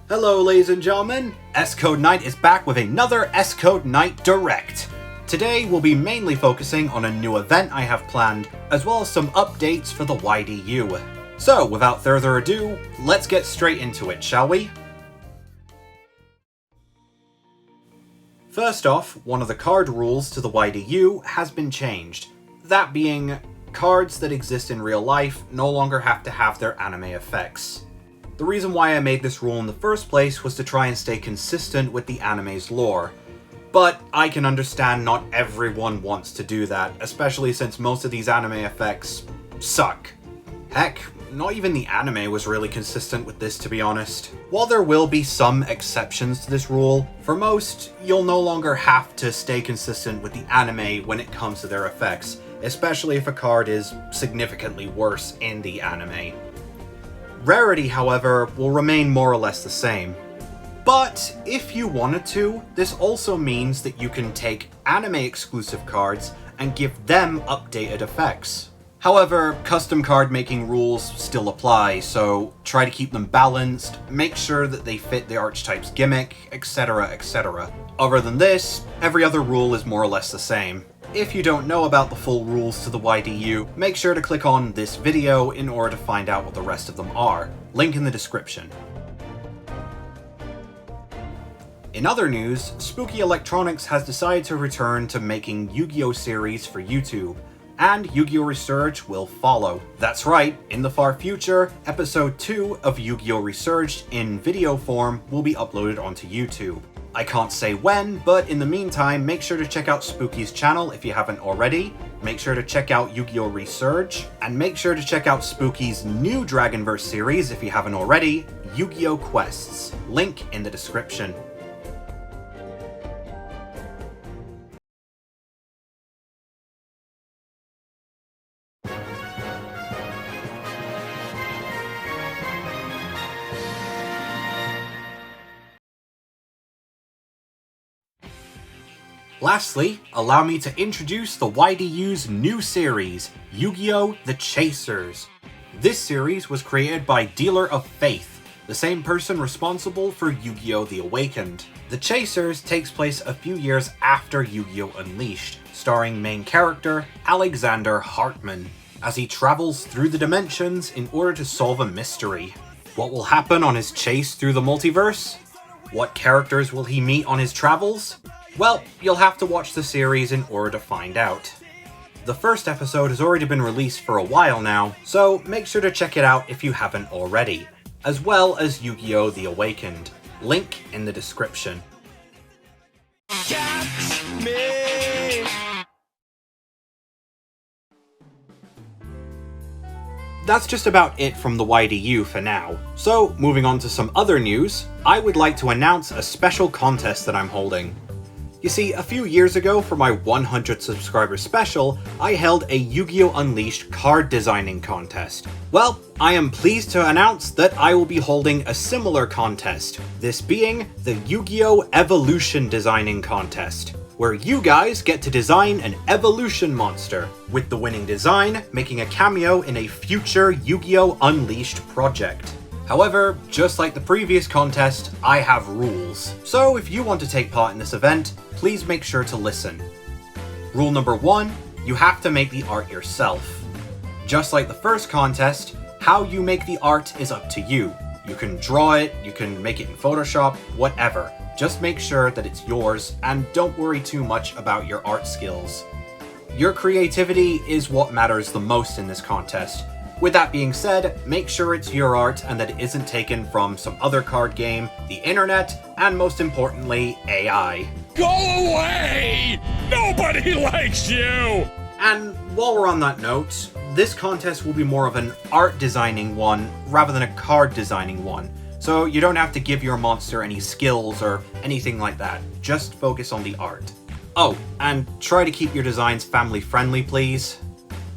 Hello ladies and gentlemen, S-Code Night is back with another S-Code Night Direct. Today we'll be mainly focusing on a new event I have planned, as well as some updates for the YDU. So without further ado, let's get straight into it, shall we? First off, one of the card rules to the YDU has been changed. That being, cards that exist in real life no longer have to have their anime effects. The reason why I made this rule in the first place was to try and stay consistent with the anime's lore. But I can understand not everyone wants to do that, especially since most of these anime effects suck. Heck, not even the anime was really consistent with this, to be honest. While there will be some exceptions to this rule, for most, you'll no longer have to stay consistent with the anime when it comes to their effects, especially if a card is significantly worse in the anime. Rarity, however, will remain more or less the same. But if you wanted to, this also means that you can take anime-exclusive cards and give them updated effects. However, custom card making rules still apply, so try to keep them balanced, make sure that they fit the archetype's gimmick, etc, etc. Other than this, every other rule is more or less the same. If you don't know about the full rules to the YDU, make sure to click on this video in order to find out what the rest of them are. Link in the description. In other news, Spooky Electronics has decided to return to making Yu-Gi-Oh series for YouTube, and Yu-Gi-Oh! Resurged will follow. That's right, in the far future, episode 2 of Yu-Gi-Oh! Resurged in video form will be uploaded onto YouTube. I can't say when, but in the meantime, make sure to check out Spooky's channel if you haven't already, make sure to check out Yu-Gi-Oh! Resurge, and make sure to check out Spooky's new Dragonverse series if you haven't already, Yu-Gi-Oh! Quests. Link in the description. Lastly, allow me to introduce the YDU's new series, Yu-Gi-Oh! The Chasers. This series was created by Dealer of Faith, the same person responsible for Yu-Gi-Oh! The Awakened. The Chasers takes place a few years after Yu-Gi-Oh! Unleashed, starring main character Alexander Hartman, as he travels through the dimensions in order to solve a mystery. What will happen on his chase through the multiverse? What characters will he meet on his travels? Well, you'll have to watch the series in order to find out. The first episode has already been released for a while now, so make sure to check it out if you haven't already, as well as Yu-Gi-Oh! The Awakened. Link in the description. Catch me. That's just about it from the YDU for now. So, moving on to some other news, I would like to announce a special contest that I'm holding. You see, a few years ago for my 100 subscriber special, I held a Yu-Gi-Oh! Unleashed card designing contest. Well, I am pleased to announce that I will be holding a similar contest, this being the Yu-Gi-Oh! Evolution Designing Contest, where you guys get to design an evolution monster, with the winning design making a cameo in a future Yu-Gi-Oh! Unleashed project. However, just like the previous contest, I have rules. So if you want to take part in this event, please make sure to listen. Rule number 1, you have to make the art yourself. Just like the first contest, how you make the art is up to you. You can draw it, you can make it in Photoshop, whatever. Just make sure that it's yours, and don't worry too much about your art skills. Your creativity is what matters the most in this contest. With that being said, make sure it's your art and that it isn't taken from some other card game, the internet, and most importantly, AI. Go away! Nobody likes you! And while we're on that note, this contest will be more of an art designing one rather than a card designing one. So you don't have to give your monster any skills or anything like that. Just focus on the art. Oh, and try to keep your designs family friendly, please.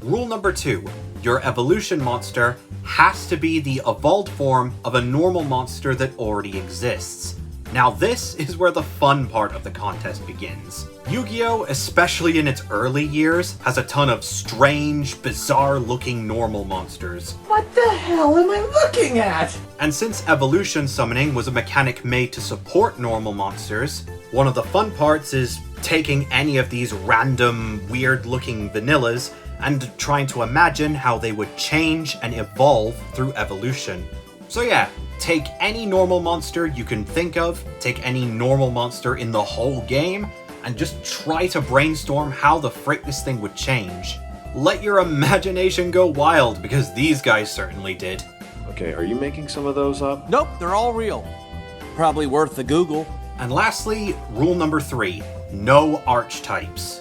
Rule number 2. Your evolution monster has to be the evolved form of a normal monster that already exists. Now this is where the fun part of the contest begins. Yu-Gi-Oh!, especially in its early years, has a ton of strange, bizarre-looking normal monsters. What the hell am I looking at? And since evolution summoning was a mechanic made to support normal monsters, one of the fun parts is taking any of these random, weird-looking vanillas and trying to imagine how they would change and evolve through evolution. So yeah, take any normal monster you can think of, take any normal monster in the whole game, and just try to brainstorm how the frick this thing would change. Let your imagination go wild, because these guys certainly did. Okay, are you making some of those up? Nope, they're all real. Probably worth the Google. And lastly, rule number 3, no archetypes.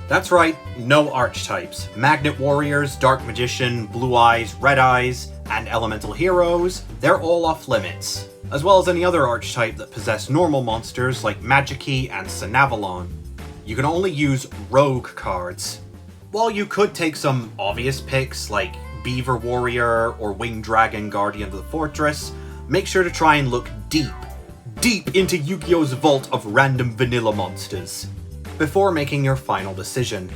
That's right, no archetypes. Magnet Warriors, Dark Magician, Blue Eyes, Red Eyes, and Elemental Heroes, they're all off limits, as well as any other archetype that possess normal monsters like Magiki and Sinavalon. You can only use rogue cards. While you could take some obvious picks like Beaver Warrior or Winged Dragon Guardian of the Fortress, make sure to try and look deep into Yu-Gi-Oh's vault of random vanilla monsters before making your final decision.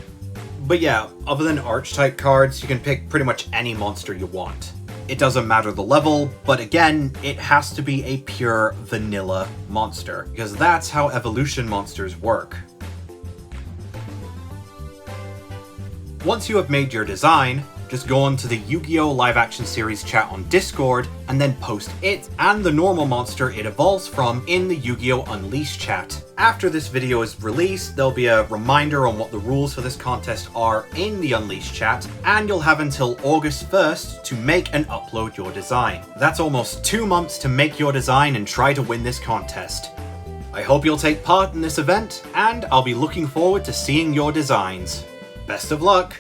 But yeah, other than archetype cards, you can pick pretty much any monster you want. It doesn't matter the level, but again, it has to be a pure vanilla monster, because that's how evolution monsters work. Once you have made your design, just go on to the Yu-Gi-Oh! Live Action Series chat on Discord, and then post it and the normal monster it evolves from in the Yu-Gi-Oh! Unleashed chat. After this video is released, there'll be a reminder on what the rules for this contest are in the Unleashed chat, and you'll have until August 1st to make and upload your design. That's almost 2 months to make your design and try to win this contest. I hope you'll take part in this event, and I'll be looking forward to seeing your designs. Best of luck!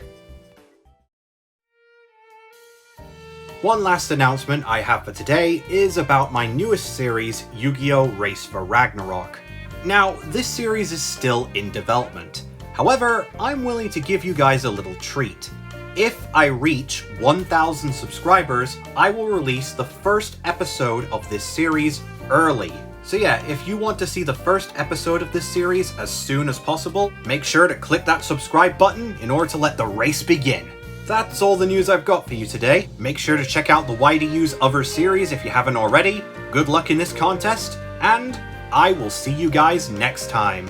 One last announcement I have for today is about my newest series, Yu-Gi-Oh! Race for Ragnarok. Now, this series is still in development. However, I'm willing to give you guys a little treat. If I reach 1,000 subscribers, I will release the first episode of this series early. So yeah, if you want to see the first episode of this series as soon as possible, make sure to click that subscribe button in order to let the race begin. That's all the news I've got for you today. Make sure to check out the YDU's other series if you haven't already. Good luck in this contest, and I will see you guys next time.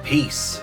Peace.